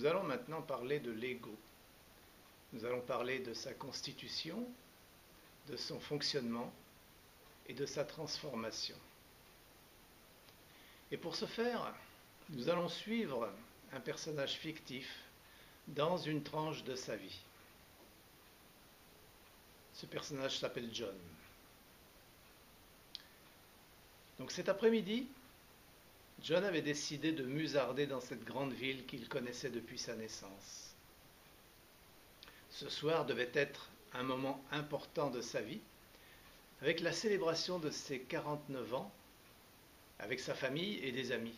Nous allons maintenant parler de l'ego. Nous allons parler de sa constitution, de son fonctionnement et de sa transformation. Et pour ce faire, nous allons suivre un personnage fictif dans une tranche de sa vie. Ce personnage s'appelle John. Donc cet après-midi, John avait décidé de musarder dans cette grande ville qu'il connaissait depuis sa naissance. Ce soir devait être un moment important de sa vie, avec la célébration de ses 49 ans, avec sa famille et des amis.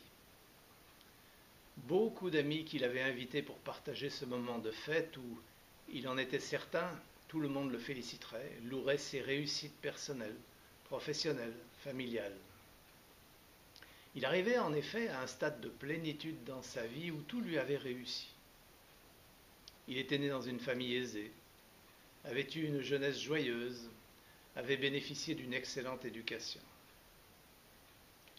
Beaucoup d'amis qu'il avait invités pour partager ce moment de fête où, il en était certain, tout le monde le féliciterait, louerait ses réussites personnelles, professionnelles, familiales. Il arrivait en effet à un stade de plénitude dans sa vie où tout lui avait réussi. Il était né dans une famille aisée, avait eu une jeunesse joyeuse, avait bénéficié d'une excellente éducation.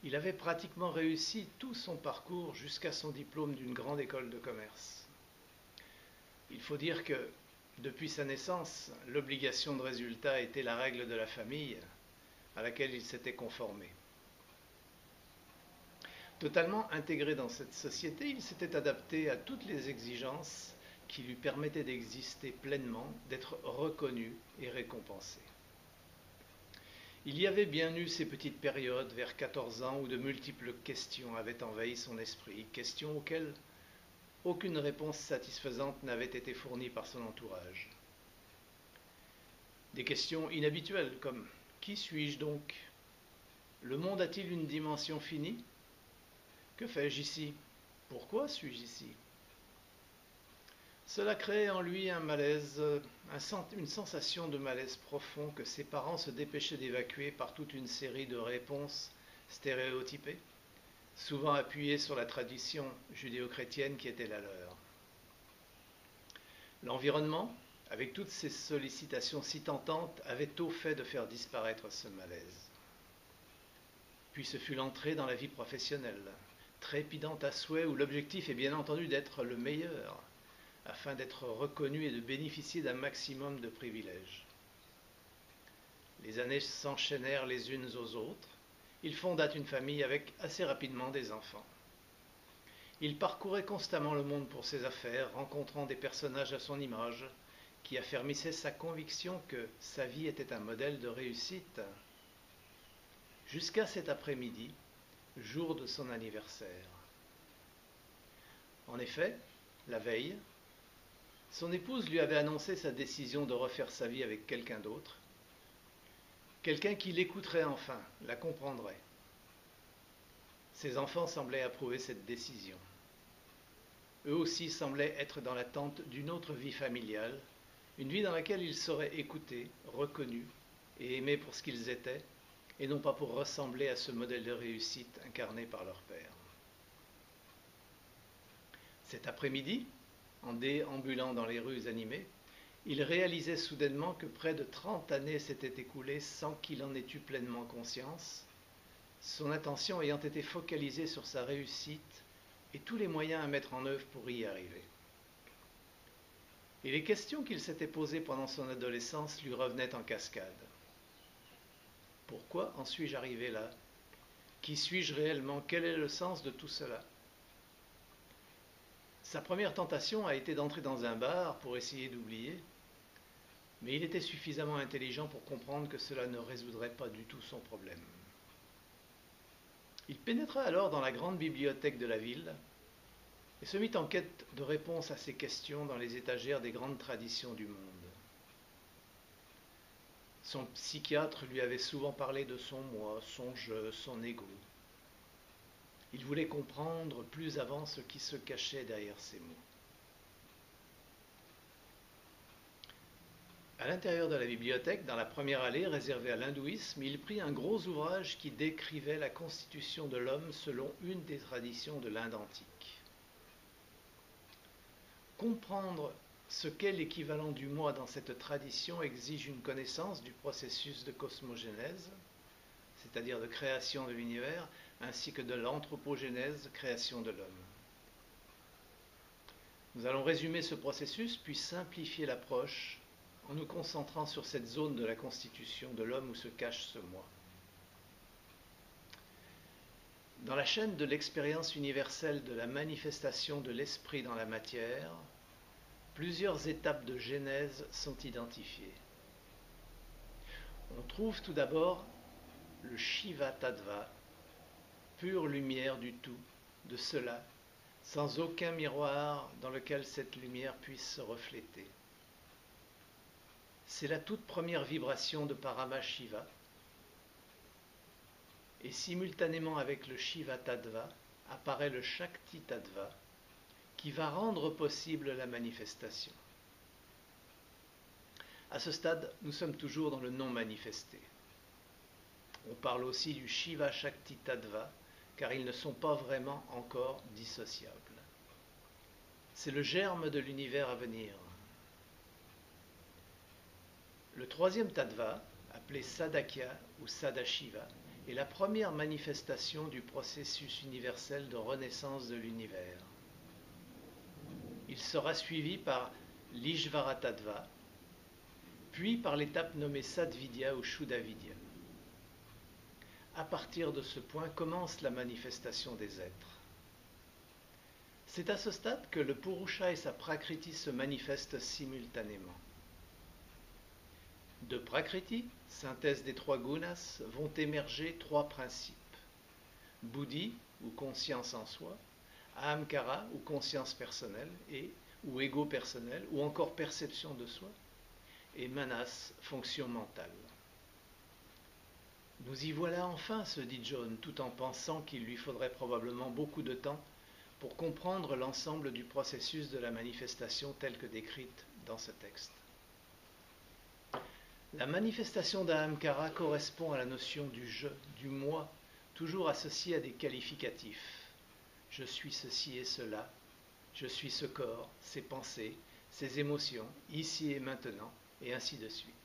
Il avait pratiquement réussi tout son parcours jusqu'à son diplôme d'une grande école de commerce. Il faut dire que, depuis sa naissance, l'obligation de résultat était la règle de la famille à laquelle il s'était conformé. Totalement intégré dans cette société, il s'était adapté à toutes les exigences qui lui permettaient d'exister pleinement, d'être reconnu et récompensé. Il y avait bien eu ces petites périodes vers 14 ans où de multiples questions avaient envahi son esprit, questions auxquelles aucune réponse satisfaisante n'avait été fournie par son entourage. Des questions inhabituelles comme « Qui suis-je donc ? Le monde a-t-il une dimension finie ? Que fais-je ici ? Pourquoi suis-je ici ?» Cela créait en lui un malaise, une sensation de malaise profond que ses parents se dépêchaient d'évacuer par toute une série de réponses stéréotypées, souvent appuyées sur la tradition judéo-chrétienne qui était la leur. L'environnement, avec toutes ces sollicitations si tentantes, avait tôt fait de faire disparaître ce malaise. Puis ce fut l'entrée dans la vie professionnelle, trépidante à souhait, où l'objectif est bien entendu d'être le meilleur, afin d'être reconnu et de bénéficier d'un maximum de privilèges. Les années s'enchaînèrent les unes aux autres. Il fonda une famille avec assez rapidement des enfants. Il parcourait constamment le monde pour ses affaires, rencontrant des personnages à son image, qui affermissaient sa conviction que sa vie était un modèle de réussite. Jusqu'à cet après-midi, jour de son anniversaire. En effet, la veille, son épouse lui avait annoncé sa décision de refaire sa vie avec quelqu'un d'autre, quelqu'un qui l'écouterait enfin, la comprendrait. Ses enfants semblaient approuver cette décision. Eux aussi semblaient être dans l'attente d'une autre vie familiale, une vie dans laquelle ils seraient écoutés, reconnus et aimés pour ce qu'ils étaient, et non pas pour ressembler à ce modèle de réussite incarné par leur père. Cet après-midi, en déambulant dans les rues animées, il réalisait soudainement que près de 30 années s'étaient écoulées sans qu'il en ait eu pleinement conscience, son attention ayant été focalisée sur sa réussite et tous les moyens à mettre en œuvre pour y arriver. Et les questions qu'il s'était posées pendant son adolescence lui revenaient en cascade. Pourquoi en suis-je arrivé là ? Qui suis-je réellement ? Quel est le sens de tout cela ? Sa première tentation a été d'entrer dans un bar pour essayer d'oublier, mais il était suffisamment intelligent pour comprendre que cela ne résoudrait pas du tout son problème. Il pénétra alors dans la grande bibliothèque de la ville et se mit en quête de réponses à ces questions dans les étagères des grandes traditions du monde. Son psychiatre lui avait souvent parlé de son moi, son je, son ego. Il voulait comprendre plus avant ce qui se cachait derrière ces mots. À l'intérieur de la bibliothèque, dans la première allée réservée à l'hindouisme, il prit un gros ouvrage qui décrivait la constitution de l'homme selon une des traditions de l'Inde antique. Comprendre ce qu'est l'équivalent du moi dans cette tradition exige une connaissance du processus de cosmogénèse, c'est-à-dire de création de l'univers, ainsi que de l'anthropogénèse, création de l'homme. Nous allons résumer ce processus puis simplifier l'approche en nous concentrant sur cette zone de la constitution de l'homme où se cache ce moi. Dans la chaîne de l'expérience universelle de la manifestation de l'esprit dans la matière, plusieurs étapes de genèse sont identifiées. On trouve tout d'abord le Shiva Tattva, pure lumière du tout, de cela, sans aucun miroir dans lequel cette lumière puisse se refléter. C'est la toute première vibration de Paramashiva, et simultanément avec le Shiva Tattva apparaît le Shakti Tattva, qui va rendre possible la manifestation. À ce stade, nous sommes toujours dans le non manifesté. On parle aussi du Shiva Shakti Tattva, car ils ne sont pas vraiment encore dissociables. C'est le germe de l'univers à venir. Le troisième Tattva, appelé Sadakya ou Sadashiva, est la première manifestation du processus universel de renaissance de l'univers. Il sera suivi par l'Ishvara Tattva, puis par l'étape nommée Sadvidya ou Shuddhavidya. À partir de ce point commence la manifestation des êtres. C'est à ce stade que le Purusha et sa Prakriti se manifestent simultanément. De Prakriti, synthèse des trois gunas, vont émerger trois principes. Buddhi, ou conscience en soi, Ahamkara, ou conscience personnelle, ou ego personnel, ou encore perception de soi, et Manas, fonction mentale. Nous y voilà enfin, se dit John, tout en pensant qu'il lui faudrait probablement beaucoup de temps pour comprendre l'ensemble du processus de la manifestation telle que décrite dans ce texte. La manifestation d'Ahamkara correspond à la notion du je, du moi, toujours associée à des qualificatifs. Je suis ceci et cela, je suis ce corps, ces pensées, ces émotions, ici et maintenant, et ainsi de suite.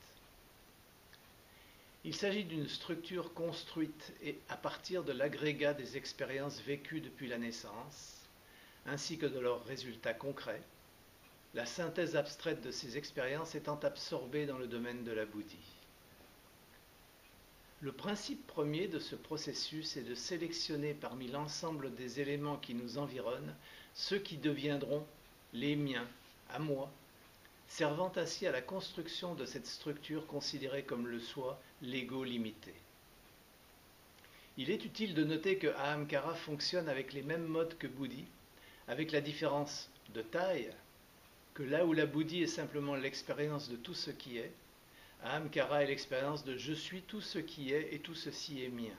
Il s'agit d'une structure construite à partir de l'agrégat des expériences vécues depuis la naissance, ainsi que de leurs résultats concrets, la synthèse abstraite de ces expériences étant absorbée dans le domaine de la Buddhi. Le principe premier de ce processus est de sélectionner parmi l'ensemble des éléments qui nous environnent ceux qui deviendront les miens, à moi, servant ainsi à la construction de cette structure considérée comme le soi, l'ego limité. Il est utile de noter que Ahamkara fonctionne avec les mêmes modes que Buddhi, avec la différence de taille, que là où la Buddhi est simplement l'expérience de tout ce qui est, Ahamkara est l'expérience de je suis tout ce qui est et tout ceci est mien.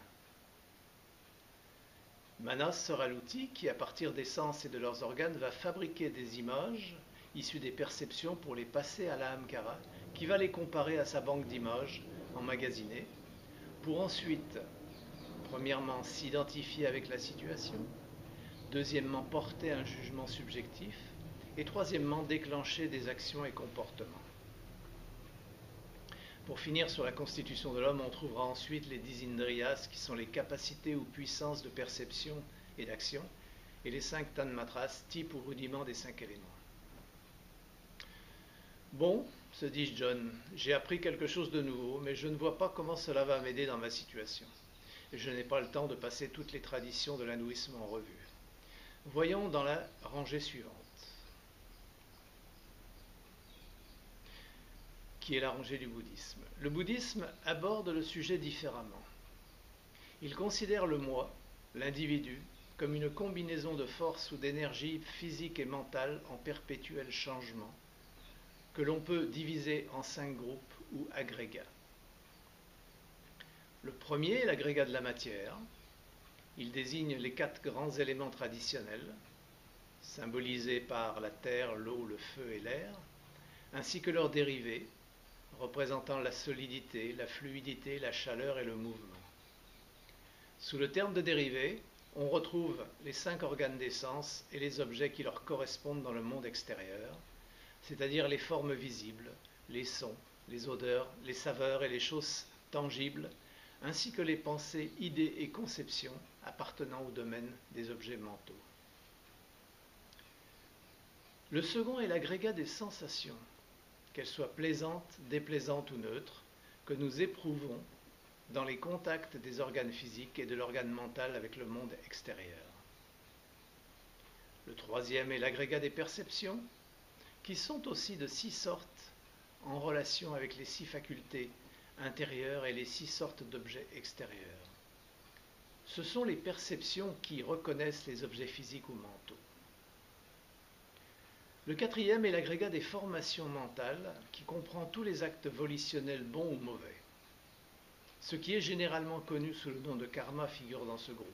Manas sera l'outil qui, à partir des sens et de leurs organes, va fabriquer des images issues des perceptions pour les passer à l'Ahamkara, qui va les comparer à sa banque d'images emmagasinées, pour ensuite, premièrement, s'identifier avec la situation, deuxièmement, porter un jugement subjectif, et troisièmement, déclencher des actions et comportements. Pour finir sur la constitution de l'homme, on trouvera ensuite les 10 indriyas, qui sont les capacités ou puissances de perception et d'action, et les 5 tanmatras, type ou rudiment des 5 éléments. Bon, se dit John, j'ai appris quelque chose de nouveau, mais je ne vois pas comment cela va m'aider dans ma situation. Et je n'ai pas le temps de passer toutes les traditions de l'hindouisme en revue. Voyons dans la rangée suivante, qui est la rangée du bouddhisme. Le bouddhisme aborde le sujet différemment. Il considère le moi, l'individu, comme une combinaison de forces ou d'énergie physique et mentale en perpétuel changement, que l'on peut diviser en 5 groupes ou agrégats. Le premier est l'agrégat de la matière. Il désigne les 4 grands éléments traditionnels, symbolisés par la terre, l'eau, le feu et l'air, ainsi que leurs dérivés, représentant la solidité, la fluidité, la chaleur et le mouvement. Sous le terme de dérivés, on retrouve les 5 organes des sens et les objets qui leur correspondent dans le monde extérieur, c'est-à-dire les formes visibles, les sons, les odeurs, les saveurs et les choses tangibles, ainsi que les pensées, idées et conceptions appartenant au domaine des objets mentaux. Le second est l'agrégat des sensations, qu'elles soient plaisantes, déplaisantes ou neutres, que nous éprouvons dans les contacts des organes physiques et de l'organe mental avec le monde extérieur. Le troisième est l'agrégat des perceptions, qui sont aussi de 6 sortes en relation avec les 6 facultés intérieures et les 6 sortes d'objets extérieurs. Ce sont les perceptions qui reconnaissent les objets physiques ou mentaux. Le quatrième est l'agrégat des formations mentales, qui comprend tous les actes volitionnels bons ou mauvais. Ce qui est généralement connu sous le nom de karma figure dans ce groupe.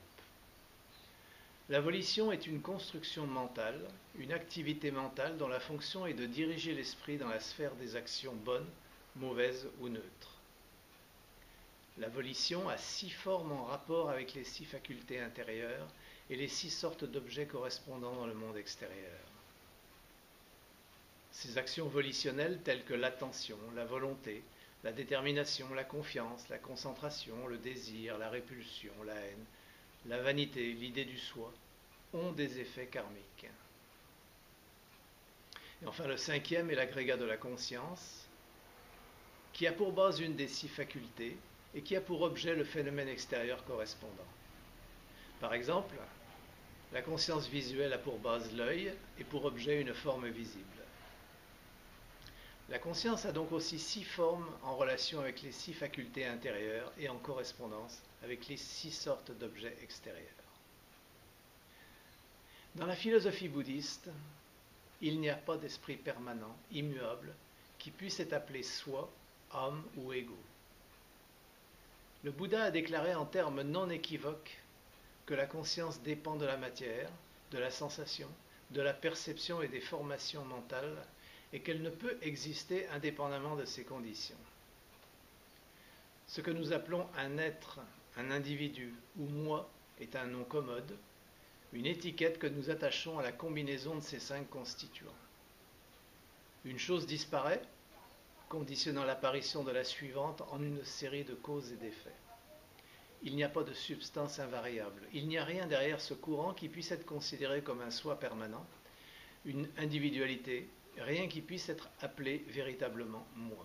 La volition est une construction mentale, une activité mentale dont la fonction est de diriger l'esprit dans la sphère des actions bonnes, mauvaises ou neutres. La volition a 6 formes en rapport avec les 6 facultés intérieures et les 6 sortes d'objets correspondant dans le monde extérieur. Ces actions volitionnelles telles que l'attention, la volonté, la détermination, la confiance, la concentration, le désir, la répulsion, la haine, la vanité, l'idée du soi, ont des effets karmiques. Et enfin, le cinquième est l'agrégat de la conscience, qui a pour base une des 6 facultés et qui a pour objet le phénomène extérieur correspondant. Par exemple, la conscience visuelle a pour base l'œil et pour objet une forme visible. La conscience a donc aussi 6 formes en relation avec les 6 facultés intérieures et en correspondance avec les 6 sortes d'objets extérieurs. Dans la philosophie bouddhiste, il n'y a pas d'esprit permanent, immuable, qui puisse être appelé soi, âme ou ego. Le Bouddha a déclaré en termes non équivoques que la conscience dépend de la matière, de la sensation, de la perception et des formations mentales, et qu'elle ne peut exister indépendamment de ces conditions. Ce que nous appelons un être, un individu ou moi est un nom commode, une étiquette que nous attachons à la combinaison de ces 5 constituants. Une chose disparaît, conditionnant l'apparition de la suivante en une série de causes et d'effets. Il n'y a pas de substance invariable, il n'y a rien derrière ce courant qui puisse être considéré comme un soi permanent, une individualité, rien qui puisse être appelé véritablement moi.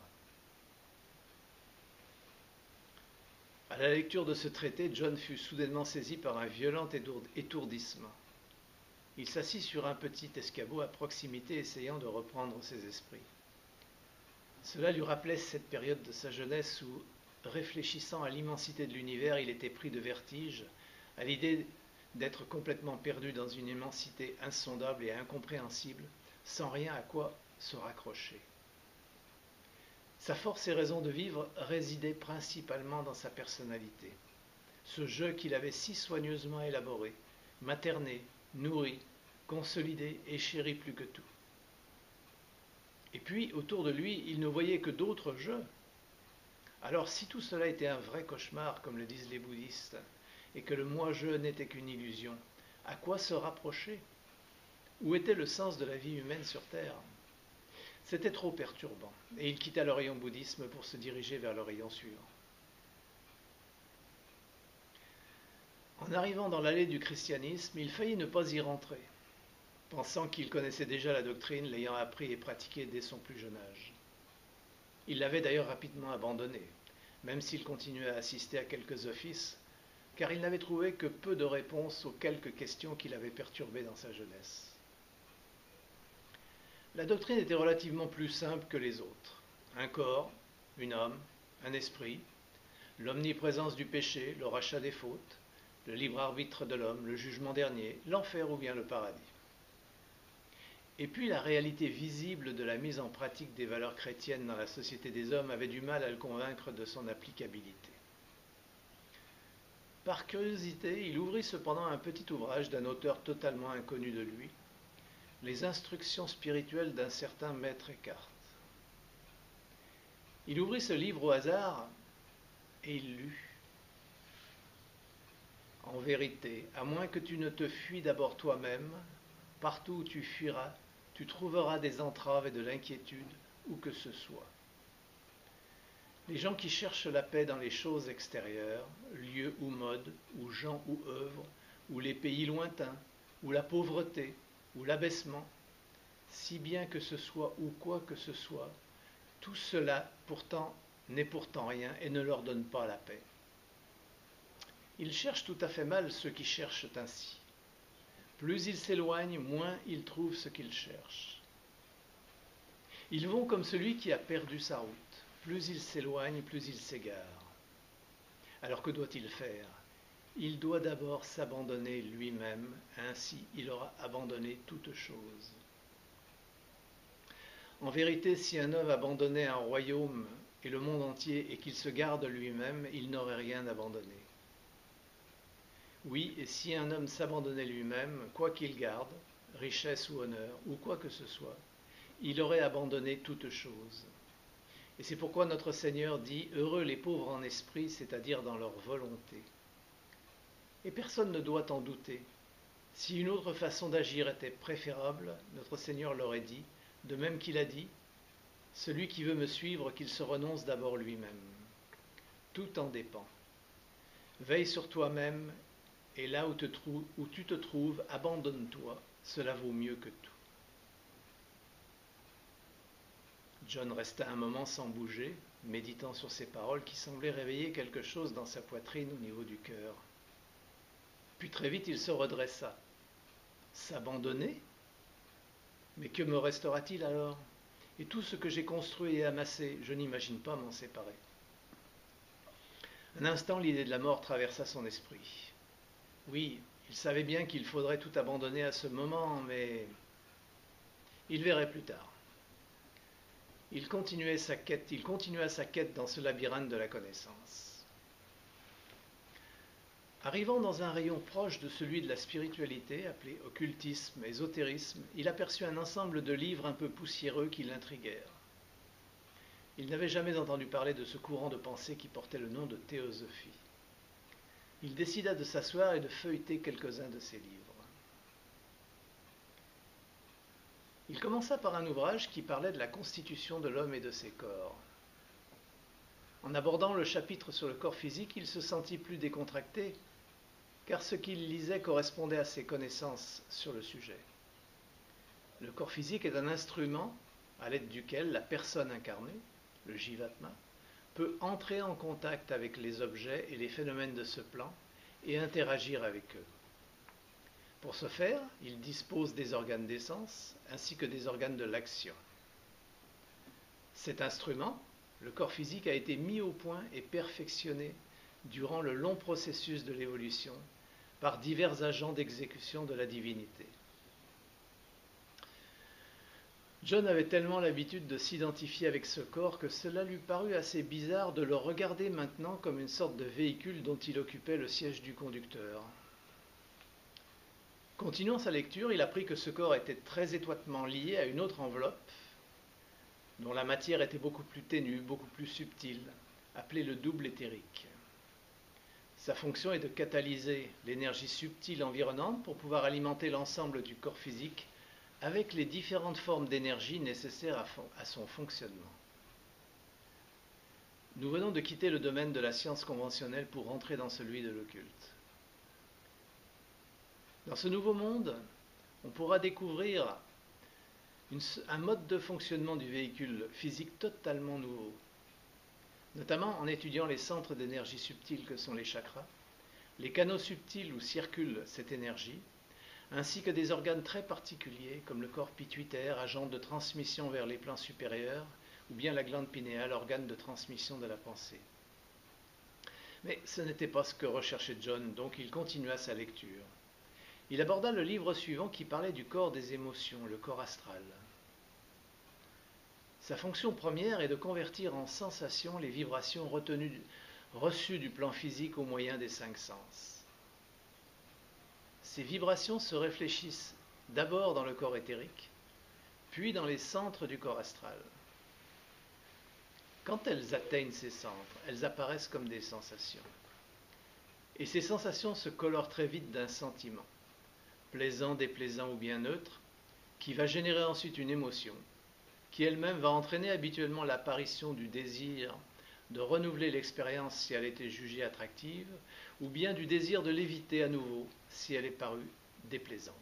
À la lecture de ce traité, John fut soudainement saisi par un violent étourdissement. Il s'assit sur un petit escabeau à proximité, essayant de reprendre ses esprits. Cela lui rappelait cette période de sa jeunesse où, réfléchissant à l'immensité de l'univers, il était pris de vertige, à l'idée d'être complètement perdu dans une immensité insondable et incompréhensible, sans rien à quoi se raccrocher. Sa force et raison de vivre résidaient principalement dans sa personnalité, ce jeu qu'il avait si soigneusement élaboré, materné, nourri, consolidé et chéri plus que tout. Et puis, autour de lui, il ne voyait que d'autres jeux. Alors, si tout cela était un vrai cauchemar, comme le disent les bouddhistes, et que le moi-je n'était qu'une illusion, à quoi se rapprocher? Où était le sens de la vie humaine sur Terre? C'était trop perturbant, et il quitta le rayon bouddhisme pour se diriger vers le rayon suivant. En arrivant dans l'allée du christianisme, il faillit ne pas y rentrer, pensant qu'il connaissait déjà la doctrine, l'ayant appris et pratiquée dès son plus jeune âge. Il l'avait d'ailleurs rapidement abandonnée, même s'il continuait à assister à quelques offices, car il n'avait trouvé que peu de réponses aux quelques questions qui l'avaient perturbé dans sa jeunesse. La doctrine était relativement plus simple que les autres. Un corps, une âme, un esprit, l'omniprésence du péché, le rachat des fautes, le libre arbitre de l'homme, le jugement dernier, l'enfer ou bien le paradis. Et puis la réalité visible de la mise en pratique des valeurs chrétiennes dans la société des hommes avait du mal à le convaincre de son applicabilité. Par curiosité, il ouvrit cependant un petit ouvrage d'un auteur totalement inconnu de lui, Les instructions spirituelles d'un certain maître Eckhart. Il ouvrit ce livre au hasard et il lut. En vérité, à moins que tu ne te fuis d'abord toi-même, partout où tu fuiras, tu trouveras des entraves et de l'inquiétude, où que ce soit. Les gens qui cherchent la paix dans les choses extérieures, lieux ou modes, ou gens ou œuvres, ou les pays lointains, ou la pauvreté, ou l'abaissement, si bien que ce soit ou quoi que ce soit, tout cela pourtant n'est pourtant rien et ne leur donne pas la paix. Ils cherchent tout à fait mal ceux qui cherchent ainsi. Plus ils s'éloignent, moins ils trouvent ce qu'ils cherchent. Ils vont comme celui qui a perdu sa route. Plus il s'éloigne, plus il s'égare. Alors que doit-il faire? Il doit d'abord s'abandonner lui-même, ainsi il aura abandonné toute chose. En vérité, si un homme abandonnait un royaume et le monde entier et qu'il se garde lui-même, il n'aurait rien abandonné. Oui, et si un homme s'abandonnait lui-même, quoi qu'il garde, richesse ou honneur, ou quoi que ce soit, il aurait abandonné toute chose. Et c'est pourquoi notre Seigneur dit « Heureux les pauvres en esprit, c'est-à-dire dans leur volonté ». Et personne ne doit en douter. Si une autre façon d'agir était préférable, notre Seigneur l'aurait dit, de même qu'il a dit « Celui qui veut me suivre, qu'il se renonce d'abord lui-même ». Tout en dépend. Veille sur toi-même, et là où tu te trouves, abandonne-toi, cela vaut mieux que tout. John resta un moment sans bouger, méditant sur ces paroles qui semblaient réveiller quelque chose dans sa poitrine au niveau du cœur. Puis très vite il se redressa. S'abandonner? Mais que me restera-t-il alors? Et tout ce que j'ai construit et amassé, je n'imagine pas m'en séparer. Un instant, l'idée de la mort traversa son esprit. Oui, il savait bien qu'il faudrait tout abandonner à ce moment, mais il verrait plus tard. Il continua sa quête dans ce labyrinthe de la connaissance. Arrivant dans un rayon proche de celui de la spiritualité, appelé occultisme, ésotérisme, il aperçut un ensemble de livres un peu poussiéreux qui l'intriguèrent. Il n'avait jamais entendu parler de ce courant de pensée qui portait le nom de théosophie. Il décida de s'asseoir et de feuilleter quelques-uns de ces livres. Il commença par un ouvrage qui parlait de la constitution de l'homme et de ses corps. En abordant le chapitre sur le corps physique, il se sentit plus décontracté, car ce qu'il lisait correspondait à ses connaissances sur le sujet. Le corps physique est un instrument à l'aide duquel la personne incarnée, le Jivatma, peut entrer en contact avec les objets et les phénomènes de ce plan et interagir avec eux. Pour ce faire, il dispose des organes d'essence ainsi que des organes de l'action. Cet instrument, le corps physique, a été mis au point et perfectionné durant le long processus de l'évolution par divers agents d'exécution de la divinité. John avait tellement l'habitude de s'identifier avec ce corps que cela lui parut assez bizarre de le regarder maintenant comme une sorte de véhicule dont il occupait le siège du conducteur. Continuant sa lecture, il apprit que ce corps était très étroitement lié à une autre enveloppe, dont la matière était beaucoup plus ténue, beaucoup plus subtile, appelée le double éthérique. Sa fonction est de catalyser l'énergie subtile environnante pour pouvoir alimenter l'ensemble du corps physique avec les différentes formes d'énergie nécessaires à son fonctionnement. Nous venons de quitter le domaine de la science conventionnelle pour entrer dans celui de l'occulte. Dans ce nouveau monde, on pourra découvrir un mode de fonctionnement du véhicule physique totalement nouveau, notamment en étudiant les centres d'énergie subtile que sont les chakras, les canaux subtils où circule cette énergie, ainsi que des organes très particuliers comme le corps pituitaire, agent de transmission vers les plans supérieurs, ou bien la glande pinéale, organe de transmission de la pensée. Mais ce n'était pas ce que recherchait John, donc il continua sa lecture. Il aborda le livre suivant qui parlait du corps des émotions, le corps astral. Sa fonction première est de convertir en sensations les vibrations reçues du plan physique au moyen des 5 sens. Ces vibrations se réfléchissent d'abord dans le corps éthérique, puis dans les centres du corps astral. Quand elles atteignent ces centres, elles apparaissent comme des sensations. Et ces sensations se colorent très vite d'un sentiment, plaisant, déplaisant ou bien neutre, qui va générer ensuite une émotion, qui elle-même va entraîner habituellement l'apparition du désir de renouveler l'expérience si elle était jugée attractive, ou bien du désir de l'éviter à nouveau si elle est parue déplaisante.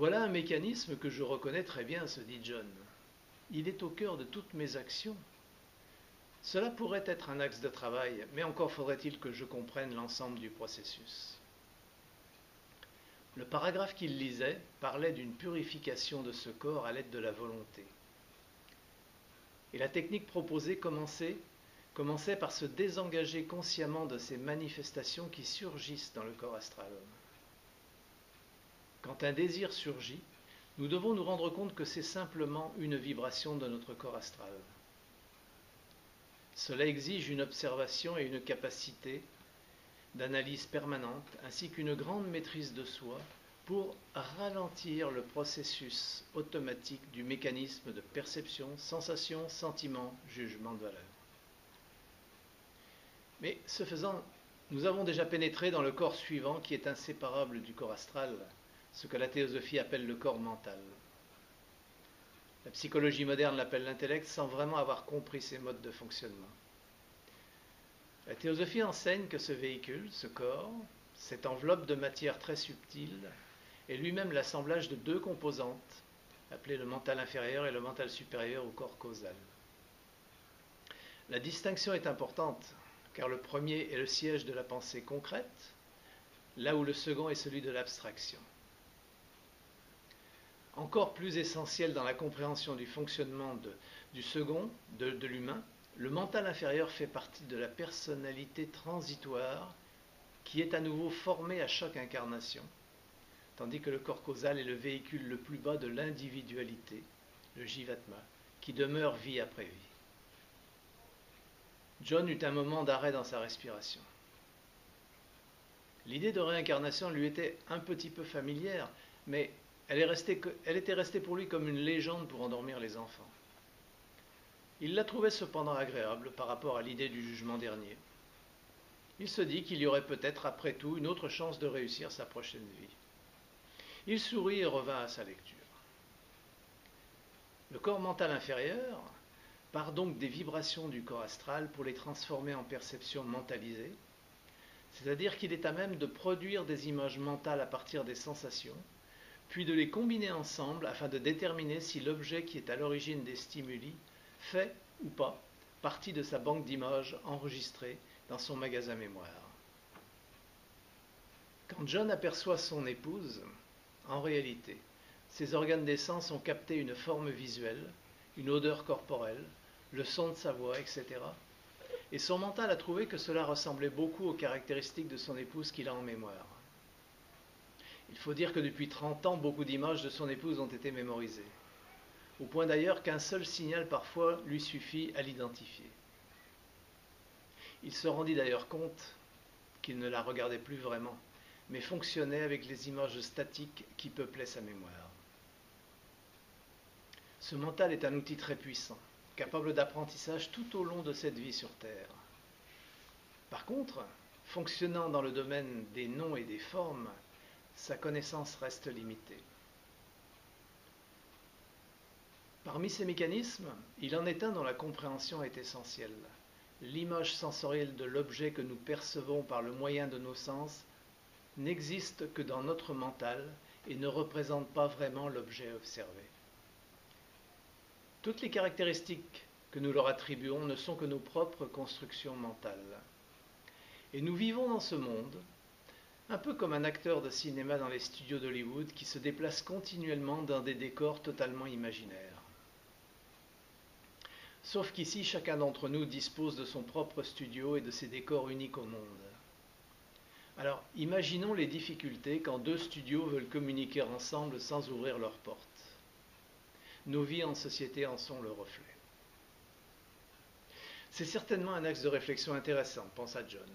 Voilà un mécanisme que je reconnais très bien, se dit John. Il est au cœur de toutes mes actions. Cela pourrait être un axe de travail, mais encore faudrait-il que je comprenne l'ensemble du processus. Le paragraphe qu'il lisait parlait d'une purification de ce corps à l'aide de la volonté. Et la technique proposée commençait par se désengager consciemment de ces manifestations qui surgissent dans le corps astral. Quand un désir surgit, nous devons nous rendre compte que c'est simplement une vibration de notre corps astral. Cela exige une observation et une capacité d'analyse permanente, ainsi qu'une grande maîtrise de soi pour ralentir le processus automatique du mécanisme de perception, sensation, sentiment, jugement de valeur. Mais ce faisant, nous avons déjà pénétré dans le corps suivant qui est inséparable du corps astral, ce que la théosophie appelle le corps mental. La psychologie moderne l'appelle l'intellect sans vraiment avoir compris ses modes de fonctionnement. La théosophie enseigne que ce véhicule, ce corps, cette enveloppe de matière très subtile, est lui-même l'assemblage de deux composantes, appelées le mental inférieur et le mental supérieur au corps causal. La distinction est importante, car le premier est le siège de la pensée concrète, là où le second est celui de l'abstraction. Encore plus essentiel dans la compréhension du fonctionnement du second, de l'humain, le mental inférieur fait partie de la personnalité transitoire qui est à nouveau formée à chaque incarnation, tandis que le corps causal est le véhicule le plus bas de l'individualité, le jivatma, qui demeure vie après vie. John eut un moment d'arrêt dans sa respiration. L'idée de réincarnation lui était un petit peu familière, mais elle était restée pour lui comme une légende pour endormir les enfants. Il la trouvait cependant agréable par rapport à l'idée du jugement dernier. Il se dit qu'il y aurait peut-être après tout une autre chance de réussir sa prochaine vie. Il sourit et revint à sa lecture. Le corps mental inférieur part donc des vibrations du corps astral pour les transformer en perceptions mentalisées, c'est-à-dire qu'il est à même de produire des images mentales à partir des sensations, puis de les combiner ensemble afin de déterminer si l'objet qui est à l'origine des stimuli fait ou pas partie de sa banque d'images enregistrées dans son magasin mémoire. Quand John aperçoit son épouse, en réalité, ses organes des sens ont capté une forme visuelle, une odeur corporelle, le son de sa voix, etc. Et son mental a trouvé que cela ressemblait beaucoup aux caractéristiques de son épouse qu'il a en mémoire. Il faut dire que depuis 30 ans, beaucoup d'images de son épouse ont été mémorisées, au point d'ailleurs qu'un seul signal parfois lui suffit à l'identifier. Il se rendit d'ailleurs compte qu'il ne la regardait plus vraiment, mais fonctionnait avec les images statiques qui peuplaient sa mémoire. Ce mental est un outil très puissant, capable d'apprentissage tout au long de cette vie sur Terre. Par contre, fonctionnant dans le domaine des noms et des formes, sa connaissance reste limitée. Parmi ces mécanismes, il en est un dont la compréhension est essentielle. L'image sensorielle de l'objet que nous percevons par le moyen de nos sens n'existe que dans notre mental et ne représente pas vraiment l'objet observé. Toutes les caractéristiques que nous leur attribuons ne sont que nos propres constructions mentales. Et nous vivons dans ce monde, un peu comme un acteur de cinéma dans les studios d'Hollywood qui se déplace continuellement dans des décors totalement imaginaires. Sauf qu'ici, chacun d'entre nous dispose de son propre studio et de ses décors uniques au monde. Alors, imaginons les difficultés quand deux studios veulent communiquer ensemble sans ouvrir leurs portes. Nos vies en société en sont le reflet. C'est certainement un axe de réflexion intéressant, pensa John.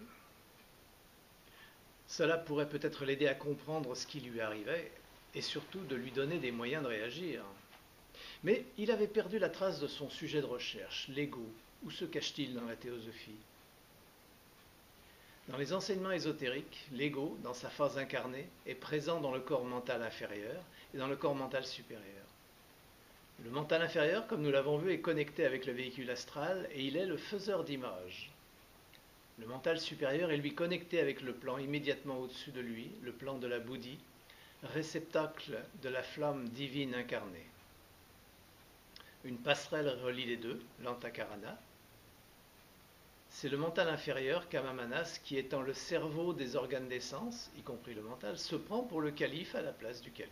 Cela pourrait peut-être l'aider à comprendre ce qui lui arrivait et surtout de lui donner des moyens de réagir. Mais il avait perdu la trace de son sujet de recherche, l'ego. Où se cache-t-il dans la théosophie ? Dans les enseignements ésotériques, l'ego, dans sa phase incarnée, est présent dans le corps mental inférieur et dans le corps mental supérieur. Le mental inférieur, comme nous l'avons vu, est connecté avec le véhicule astral et il est le faiseur d'images. Le mental supérieur est lui connecté avec le plan immédiatement au-dessus de lui, le plan de la bouddhi, réceptacle de la flamme divine incarnée. Une passerelle relie les deux, l'Antakarana. C'est le mental inférieur, Kamamanas, qui étant le cerveau des organes d'essence, y compris le mental, se prend pour le calife à la place du calife.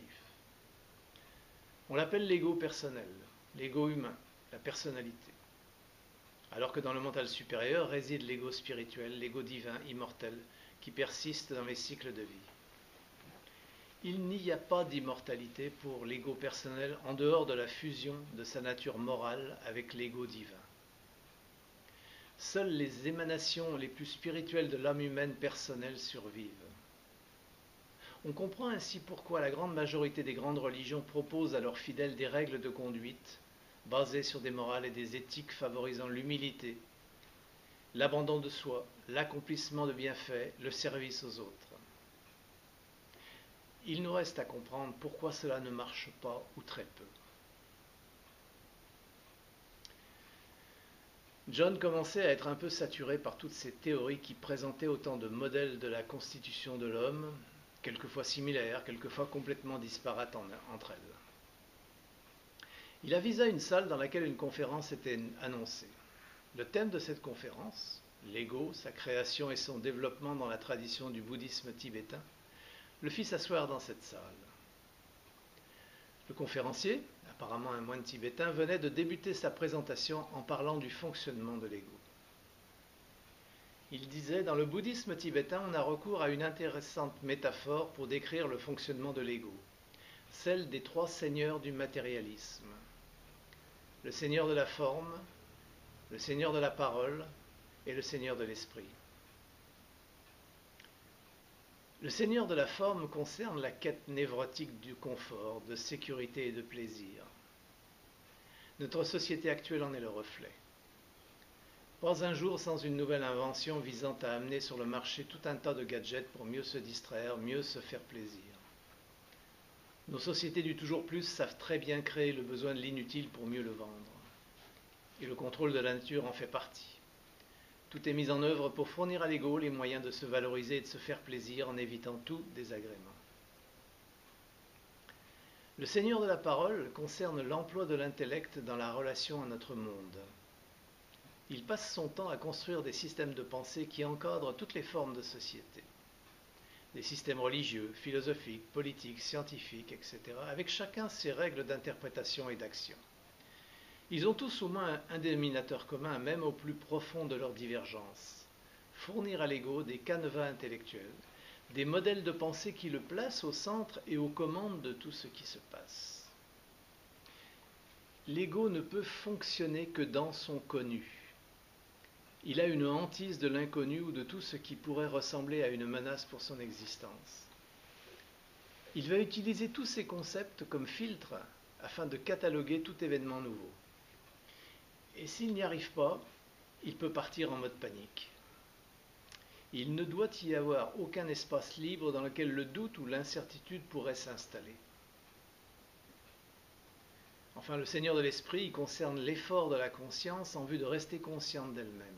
On l'appelle l'ego personnel, l'ego humain, la personnalité. Alors que dans le mental supérieur réside l'ego spirituel, l'ego divin, immortel, qui persiste dans les cycles de vie. Il n'y a pas d'immortalité pour l'ego personnel en dehors de la fusion de sa nature morale avec l'ego divin. Seules les émanations les plus spirituelles de l'âme humaine personnelle survivent. On comprend ainsi pourquoi la grande majorité des grandes religions proposent à leurs fidèles des règles de conduite basées sur des morales et des éthiques favorisant l'humilité, l'abandon de soi, l'accomplissement de bienfaits, le service aux autres. Il nous reste à comprendre pourquoi cela ne marche pas ou très peu. John commençait à être un peu saturé par toutes ces théories qui présentaient autant de modèles de la constitution de l'homme, quelquefois similaires, quelquefois complètement disparates entre elles. Il avisa une salle dans laquelle une conférence était annoncée. Le thème de cette conférence, l'ego, sa création et son développement dans la tradition du bouddhisme tibétain, le fit s'asseoir dans cette salle. Le conférencier, apparemment un moine tibétain, venait de débuter sa présentation en parlant du fonctionnement de l'ego. Il disait, dans le bouddhisme tibétain, on a recours à une intéressante métaphore pour décrire le fonctionnement de l'ego, celle des trois seigneurs du matérialisme. Le seigneur de la forme, le seigneur de la parole et le seigneur de l'esprit. Le seigneur de la forme concerne la quête névrotique du confort, de sécurité et de plaisir. Notre société actuelle en est le reflet. Pas un jour sans une nouvelle invention visant à amener sur le marché tout un tas de gadgets pour mieux se distraire, mieux se faire plaisir. Nos sociétés du toujours plus savent très bien créer le besoin de l'inutile pour mieux le vendre. Et le contrôle de la nature en fait partie. Tout est mis en œuvre pour fournir à l'ego les moyens de se valoriser et de se faire plaisir en évitant tout désagrément. Le Seigneur de la parole concerne l'emploi de l'intellect dans la relation à notre monde. Il passe son temps à construire des systèmes de pensée qui encadrent toutes les formes de société. Des systèmes religieux, philosophiques, politiques, scientifiques, etc., avec chacun ses règles d'interprétation et d'action. Ils ont tous au moins un dénominateur commun, même au plus profond de leurs divergences. Fournir à l'ego des canevas intellectuels, des modèles de pensée qui le placent au centre et aux commandes de tout ce qui se passe. L'ego ne peut fonctionner que dans son connu. Il a une hantise de l'inconnu ou de tout ce qui pourrait ressembler à une menace pour son existence. Il va utiliser tous ces concepts comme filtre afin de cataloguer tout événement nouveau. Et s'il n'y arrive pas, il peut partir en mode panique. Il ne doit y avoir aucun espace libre dans lequel le doute ou l'incertitude pourraient s'installer. Enfin, le Seigneur de l'Esprit concerne l'effort de la conscience en vue de rester consciente d'elle-même.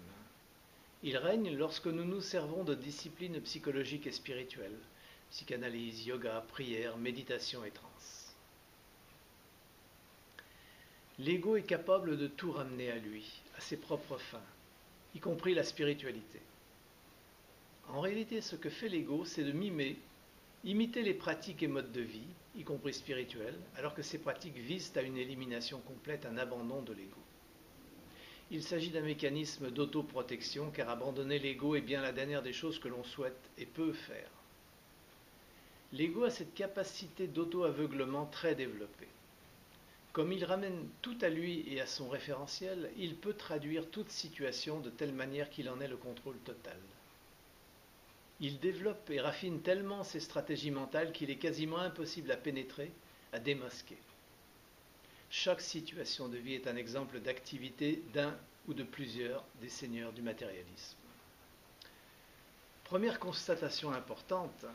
Il règne lorsque nous nous servons de disciplines psychologiques et spirituelles, psychanalyse, yoga, prière, méditation et transe. L'ego est capable de tout ramener à lui, à ses propres fins, y compris la spiritualité. En réalité, ce que fait l'ego, c'est de imiter les pratiques et modes de vie, y compris spirituels, alors que ces pratiques visent à une élimination complète, un abandon de l'ego. Il s'agit d'un mécanisme d'autoprotection, car abandonner l'ego est bien la dernière des choses que l'on souhaite et peut faire. L'ego a cette capacité d'auto-aveuglement très développée. Comme il ramène tout à lui et à son référentiel, il peut traduire toute situation de telle manière qu'il en ait le contrôle total. Il développe et raffine tellement ses stratégies mentales qu'il est quasiment impossible à pénétrer, à démasquer. Chaque situation de vie est un exemple d'activité d'un ou de plusieurs des seigneurs du matérialisme. Première constatation importante,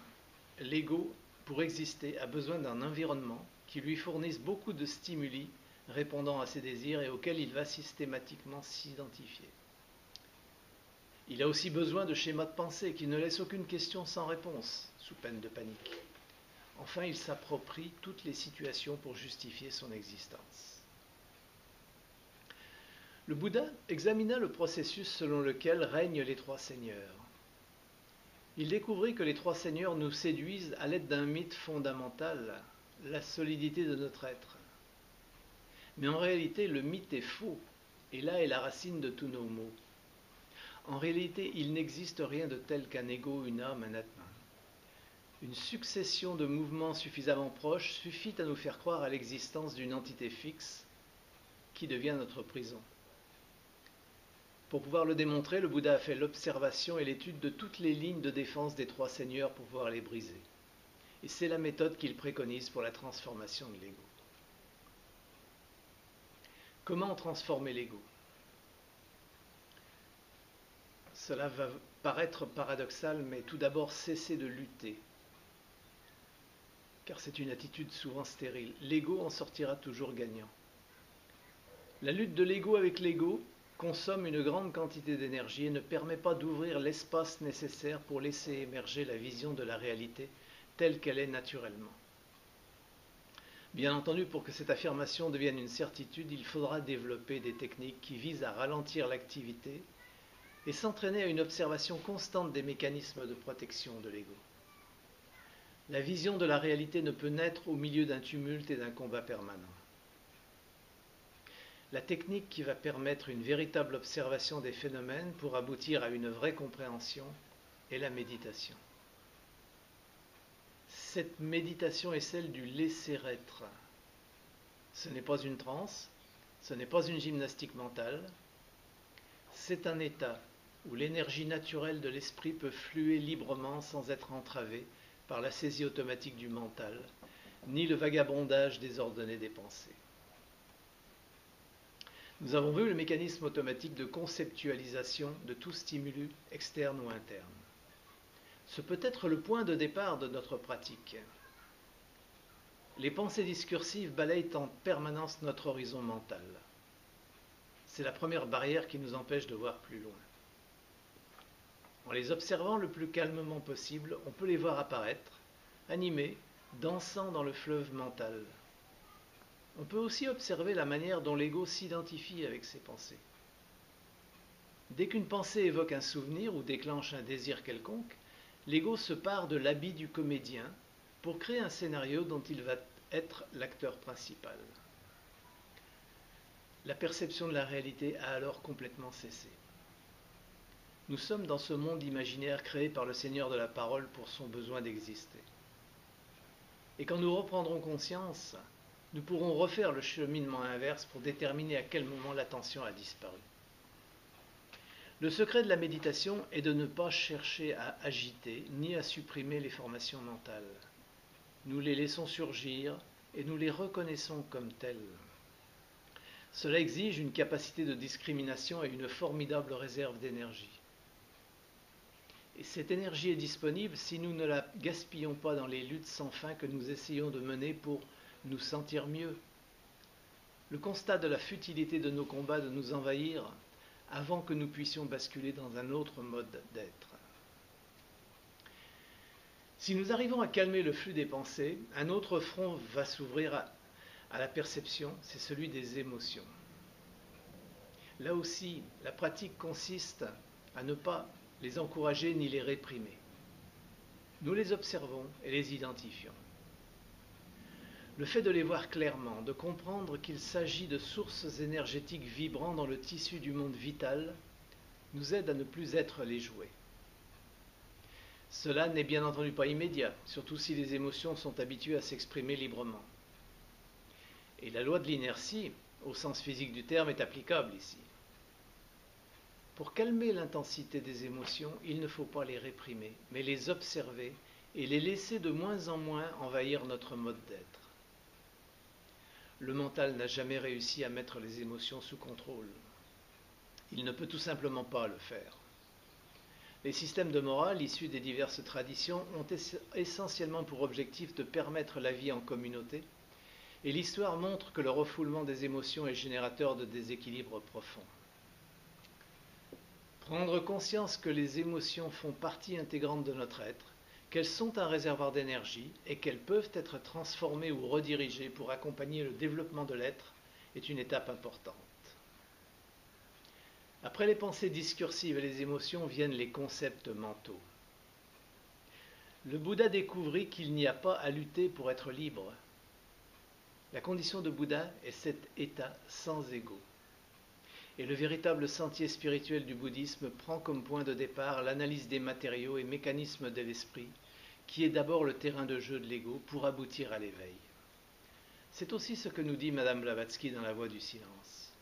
l'ego, pour exister, a besoin d'un environnement qui lui fournisse beaucoup de stimuli répondant à ses désirs et auxquels il va systématiquement s'identifier. Il a aussi besoin de schémas de pensée qui ne laissent aucune question sans réponse, sous peine de panique. Enfin, il s'approprie toutes les situations pour justifier son existence. Le Bouddha examina le processus selon lequel règnent les trois seigneurs. Il découvrit que les trois seigneurs nous séduisent à l'aide d'un mythe fondamental, la solidité de notre être. Mais en réalité, le mythe est faux, et là est la racine de tous nos maux. En réalité, il n'existe rien de tel qu'un ego, une âme, un atman. Une succession de mouvements suffisamment proches suffit à nous faire croire à l'existence d'une entité fixe qui devient notre prison. Pour pouvoir le démontrer, le Bouddha a fait l'observation et l'étude de toutes les lignes de défense des trois seigneurs pour pouvoir les briser. Et c'est la méthode qu'il préconise pour la transformation de l'ego. Comment transformer l'ego? Cela va paraître paradoxal, mais tout d'abord cesser de lutter, car c'est une attitude souvent stérile. L'ego en sortira toujours gagnant. La lutte de l'ego avec l'ego consomme une grande quantité d'énergie et ne permet pas d'ouvrir l'espace nécessaire pour laisser émerger la vision de la réalité telle qu'elle est naturellement. Bien entendu, pour que cette affirmation devienne une certitude, il faudra développer des techniques qui visent à ralentir l'activité et s'entraîner à une observation constante des mécanismes de protection de l'ego. La vision de la réalité ne peut naître au milieu d'un tumulte et d'un combat permanent. La technique qui va permettre une véritable observation des phénomènes pour aboutir à une vraie compréhension est la méditation. Cette méditation est celle du laisser-être. Ce n'est pas une transe, ce n'est pas une gymnastique mentale, c'est un état où l'énergie naturelle de l'esprit peut fluer librement sans être entravée par la saisie automatique du mental, ni le vagabondage désordonné des pensées. Nous avons vu le mécanisme automatique de conceptualisation de tout stimulus externe ou interne. Ce peut être le point de départ de notre pratique. Les pensées discursives balayent en permanence notre horizon mental. C'est la première barrière qui nous empêche de voir plus loin. En les observant le plus calmement possible, on peut les voir apparaître, animés, dansant dans le fleuve mental. On peut aussi observer la manière dont l'ego s'identifie avec ses pensées. Dès qu'une pensée évoque un souvenir ou déclenche un désir quelconque, l'ego se pare de l'habit du comédien pour créer un scénario dont il va être l'acteur principal. La perception de la réalité a alors complètement cessé. Nous sommes dans ce monde imaginaire créé par le Seigneur de la Parole pour son besoin d'exister. Et quand nous reprendrons conscience, nous pourrons refaire le cheminement inverse pour déterminer à quel moment l'attention a disparu. Le secret de la méditation est de ne pas chercher à agiter ni à supprimer les formations mentales. Nous les laissons surgir et nous les reconnaissons comme telles. Cela exige une capacité de discrimination et une formidable réserve d'énergie. Et cette énergie est disponible si nous ne la gaspillons pas dans les luttes sans fin que nous essayons de mener pour nous sentir mieux. Le constat de la futilité de nos combats de nous envahir avant que nous puissions basculer dans un autre mode d'être. Si nous arrivons à calmer le flux des pensées, un autre front va s'ouvrir à la perception, c'est celui des émotions. Là aussi, la pratique consiste à ne pas les encourager ni les réprimer. Nous les observons et les identifions. Le fait de les voir clairement, de comprendre qu'il s'agit de sources énergétiques vibrant dans le tissu du monde vital, nous aide à ne plus être les jouets. Cela n'est bien entendu pas immédiat, surtout si les émotions sont habituées à s'exprimer librement. Et la loi de l'inertie, au sens physique du terme, est applicable ici. Pour calmer l'intensité des émotions, il ne faut pas les réprimer, mais les observer et les laisser de moins en moins envahir notre mode d'être. Le mental n'a jamais réussi à mettre les émotions sous contrôle. Il ne peut tout simplement pas le faire. Les systèmes de morale issus des diverses traditions ont essentiellement pour objectif de permettre la vie en communauté, et l'histoire montre que le refoulement des émotions est générateur de déséquilibres profonds. Prendre conscience que les émotions font partie intégrante de notre être, qu'elles sont un réservoir d'énergie et qu'elles peuvent être transformées ou redirigées pour accompagner le développement de l'être est une étape importante. Après les pensées discursives et les émotions viennent les concepts mentaux. Le Bouddha découvrit qu'il n'y a pas à lutter pour être libre. La condition de Bouddha est cet état sans ego. Et le véritable sentier spirituel du bouddhisme prend comme point de départ l'analyse des matériaux et mécanismes de l'esprit, qui est d'abord le terrain de jeu de l'ego pour aboutir à l'éveil. C'est aussi ce que nous dit Madame Blavatsky dans La Voie du silence.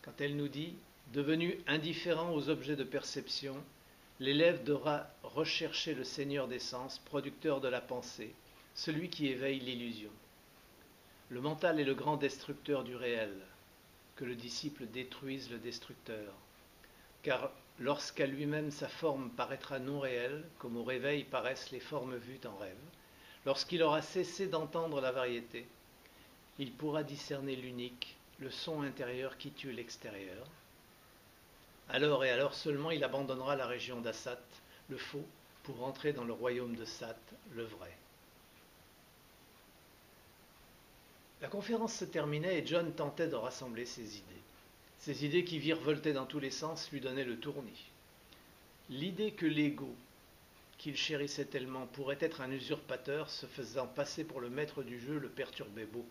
Quand elle nous dit « Devenu indifférent aux objets de perception, l'élève devra rechercher le Seigneur des sens, producteur de la pensée, celui qui éveille l'illusion. Le mental est le grand destructeur du réel. Que le disciple détruise le destructeur. Car lorsqu'à lui-même sa forme paraîtra non réelle, comme au réveil paraissent les formes vues en rêve, lorsqu'il aura cessé d'entendre la variété, il pourra discerner l'unique, le son intérieur qui tue l'extérieur. Alors et alors seulement il abandonnera la région d'Assat, le faux, pour entrer dans le royaume de Sat, le vrai. La conférence se terminait et John tentait de rassembler ses idées. Ces idées qui virevoltaient dans tous les sens lui donnaient le tournis. L'idée que l'ego, qu'il chérissait tellement, pourrait être un usurpateur, se faisant passer pour le maître du jeu, le perturbait beaucoup.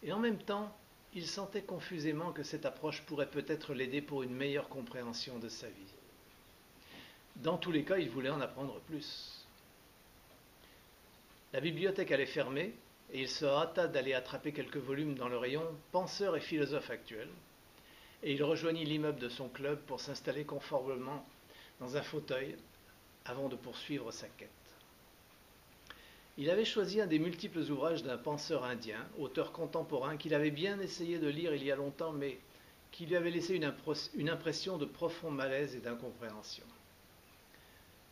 Et en même temps, il sentait confusément que cette approche pourrait peut-être l'aider pour une meilleure compréhension de sa vie. Dans tous les cas, il voulait en apprendre plus. La bibliothèque allait fermer, et il se hâta d'aller attraper quelques volumes dans le rayon « Penseurs et philosophes actuels », et il rejoignit l'immeuble de son club pour s'installer confortablement dans un fauteuil avant de poursuivre sa quête. Il avait choisi un des multiples ouvrages d'un penseur indien, auteur contemporain, qu'il avait bien essayé de lire il y a longtemps, mais qui lui avait laissé une impression de profond malaise et d'incompréhension.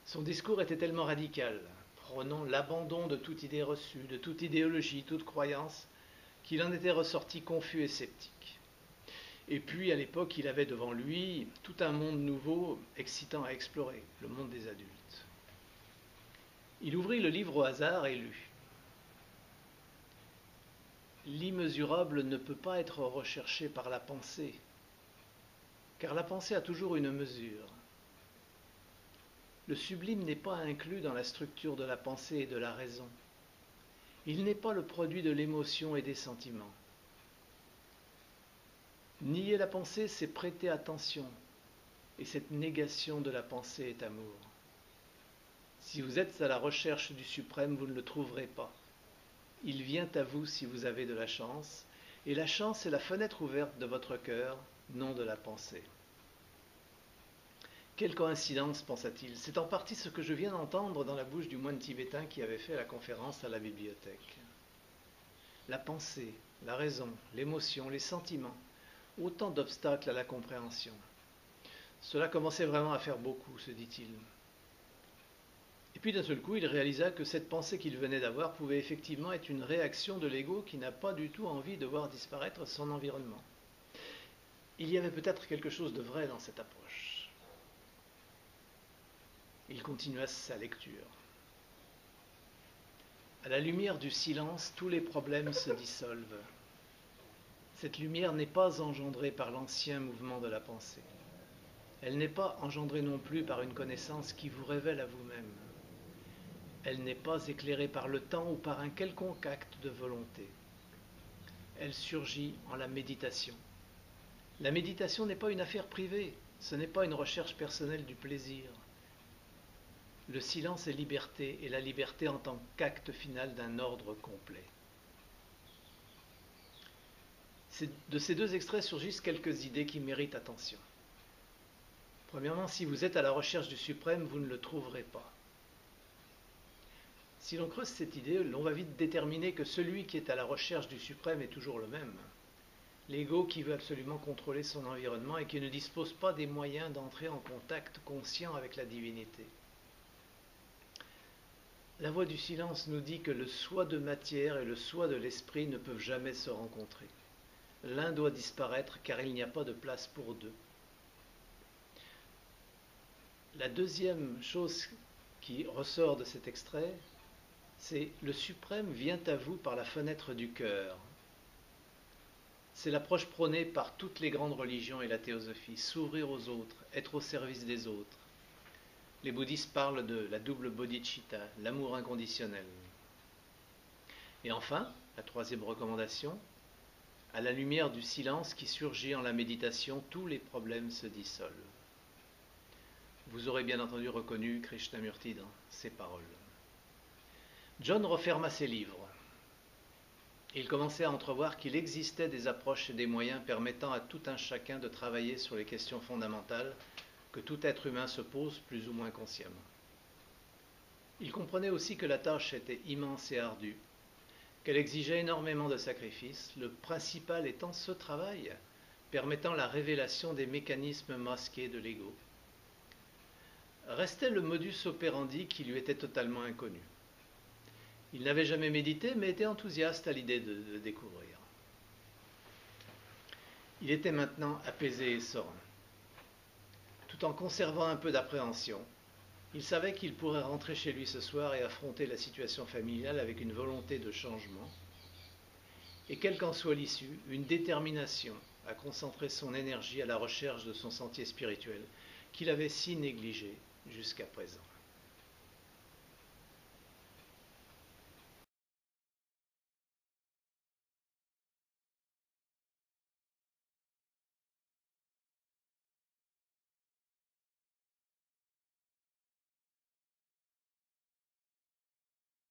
Son discours était tellement radical, prônant l'abandon de toute idée reçue, de toute idéologie, toute croyance, qu'il en était ressorti confus et sceptique. Et puis, à l'époque, il avait devant lui tout un monde nouveau, excitant à explorer, le monde des adultes. Il ouvrit le livre au hasard et lut. L'immesurable ne peut pas être recherché par la pensée, car la pensée a toujours une mesure. Le sublime n'est pas inclus dans la structure de la pensée et de la raison. Il n'est pas le produit de l'émotion et des sentiments. Nier la pensée, c'est prêter attention, et cette négation de la pensée est amour. Si vous êtes à la recherche du suprême, vous ne le trouverez pas. Il vient à vous si vous avez de la chance, et la chance est la fenêtre ouverte de votre cœur, non de la pensée. Quelle coïncidence, pensa-t-il, c'est en partie ce que je viens d'entendre dans la bouche du moine tibétain qui avait fait la conférence à la bibliothèque. La pensée, la raison, l'émotion, les sentiments, autant d'obstacles à la compréhension. Cela commençait vraiment à faire beaucoup, se dit-il. Et puis d'un seul coup, il réalisa que cette pensée qu'il venait d'avoir pouvait effectivement être une réaction de l'ego qui n'a pas du tout envie de voir disparaître son environnement. Il y avait peut-être quelque chose de vrai dans cette approche. Il continua sa lecture. À la lumière du silence, tous les problèmes se dissolvent. Cette lumière n'est pas engendrée par l'ancien mouvement de la pensée. Elle n'est pas engendrée non plus par une connaissance qui vous révèle à vous-même. Elle n'est pas éclairée par le temps ou par un quelconque acte de volonté. Elle surgit en la méditation. La méditation n'est pas une affaire privée, ce n'est pas une recherche personnelle du plaisir. Le silence est liberté, et la liberté en tant qu'acte final d'un ordre complet. De ces deux extraits surgissent quelques idées qui méritent attention. Premièrement, si vous êtes à la recherche du suprême, vous ne le trouverez pas. Si l'on creuse cette idée, l'on va vite déterminer que celui qui est à la recherche du suprême est toujours le même. L'ego qui veut absolument contrôler son environnement et qui ne dispose pas des moyens d'entrer en contact conscient avec la divinité. La voie du silence nous dit que le soi de matière et le soi de l'esprit ne peuvent jamais se rencontrer. L'un doit disparaître car il n'y a pas de place pour deux. La deuxième chose qui ressort de cet extrait, c'est « Le suprême vient à vous par la fenêtre du cœur ». C'est l'approche prônée par toutes les grandes religions et la théosophie, s'ouvrir aux autres, être au service des autres. Les bouddhistes parlent de la double bodhicitta, l'amour inconditionnel. Et enfin, la troisième recommandation, à la lumière du silence qui surgit en la méditation, tous les problèmes se dissolvent. Vous aurez bien entendu reconnu Krishnamurti dans ces paroles. John referma ses livres. Il commençait à entrevoir qu'il existait des approches et des moyens permettant à tout un chacun de travailler sur les questions fondamentales que tout être humain se pose plus ou moins consciemment. Il comprenait aussi que la tâche était immense et ardue, qu'elle exigeait énormément de sacrifices, le principal étant ce travail, permettant la révélation des mécanismes masqués de l'ego. Restait le modus operandi qui lui était totalement inconnu. Il n'avait jamais médité, mais était enthousiaste à l'idée de le découvrir. Il était maintenant apaisé et serein. Tout en conservant un peu d'appréhension, il savait qu'il pourrait rentrer chez lui ce soir et affronter la situation familiale avec une volonté de changement, et quelle qu'en soit l'issue, une détermination à concentrer son énergie à la recherche de son sentier spirituel qu'il avait si négligé jusqu'à présent.